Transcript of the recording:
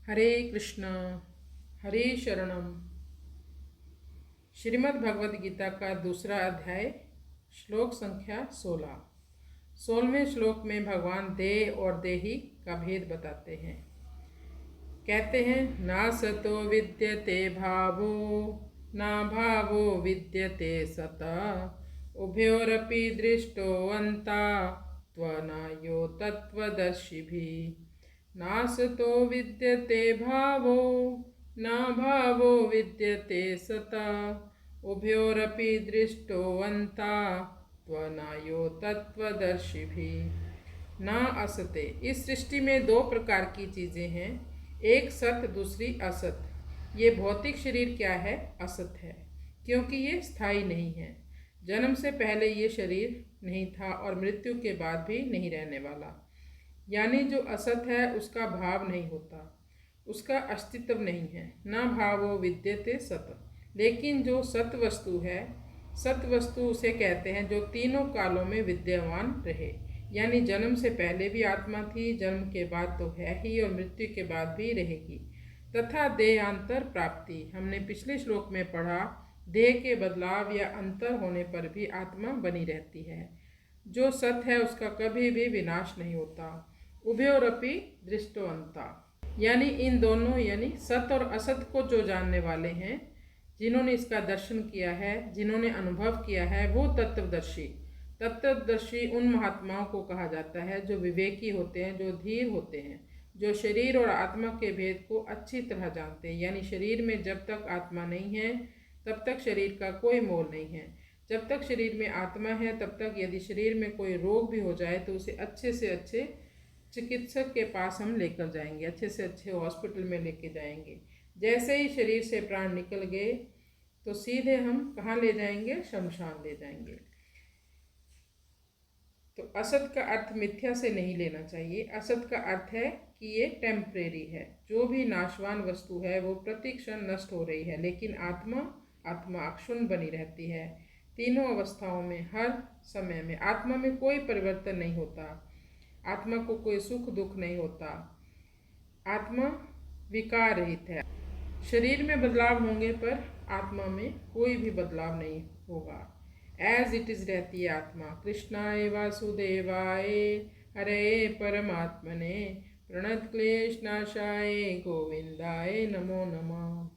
हरे कृष्ण हरे शरणम। श्रीमद् भगवद गीता का दूसरा अध्याय, श्लोक संख्या 16। 16वें श्लोक में भगवान देह और देही का भेद बताते हैं। कहते हैं, ना सतो विद्यते भावो ना भावो विद्यते सता, उभयोरपि दृष्टो अन्ता त्वनायो तत्त्वदर्शिभिः। नासतो विद्यते भावो न भावो विद्यते सता, उभयोरपि दृष्टोऽन्ता त्वनायो तत्त्वदर्शिभिः। न असते, इस सृष्टि में दो प्रकार की चीज़ें हैं, एक सत दूसरी असत। ये भौतिक शरीर क्या है? असत है, क्योंकि ये स्थायी नहीं है। जन्म से पहले ये शरीर नहीं था और मृत्यु के बाद भी नहीं रहने वाला। यानी जो असत है उसका भाव नहीं होता, उसका अस्तित्व नहीं है। न भावो विद्यते सत, लेकिन जो सत वस्तु है, सत वस्तु उसे कहते हैं जो तीनों कालों में विद्यमान रहे। यानी जन्म से पहले भी आत्मा थी, जन्म के बाद तो है ही और मृत्यु के बाद भी रहेगी। तथा देहांतर प्राप्ति, हमने पिछले श्लोक में पढ़ा, देह के बदलाव या अंतर होने पर भी आत्मा बनी रहती है। जो सत है उसका कभी भी विनाश नहीं होता। उभयोरपि दृष्टोऽन्ता, यानी इन दोनों यानी सत और असत को जो जानने वाले हैं, जिन्होंने इसका दर्शन किया है, जिन्होंने अनुभव किया है, वो तत्वदर्शी। तत्वदर्शी उन महात्माओं को कहा जाता है जो विवेकी होते हैं, जो धीर होते हैं, जो शरीर और आत्मा के भेद को अच्छी तरह जानते हैं। यानी शरीर में जब तक आत्मा नहीं है तब तक शरीर का कोई मोल नहीं है। जब तक शरीर में आत्मा है तब तक यदि शरीर में कोई रोग भी हो जाए तो उसे अच्छे से अच्छे चिकित्सक के पास हम लेकर जाएंगे, अच्छे से अच्छे हॉस्पिटल में लेके जाएंगे। जैसे ही शरीर से प्राण निकल गए तो सीधे हम कहाँ ले जाएंगे? शमशान ले जाएंगे। तो असत का अर्थ मिथ्या से नहीं लेना चाहिए। असत का अर्थ है कि ये टेम्परेरी है। जो भी नाशवान वस्तु है वो प्रतिक्षण नष्ट हो रही है, लेकिन आत्मा अक्षुण्ण बनी रहती है। तीनों अवस्थाओं में, हर समय में आत्मा में कोई परिवर्तन नहीं होता। आत्मा को कोई सुख दुख नहीं होता। आत्मा विकार रहित है। शरीर में बदलाव होंगे पर आत्मा में कोई भी बदलाव नहीं होगा। एज इट इज रहती है आत्मा। कृष्णाय वासुदेवाय हरे परमात्मने प्रणतक्लेशनाशाय गोविंदाय नमो नमः।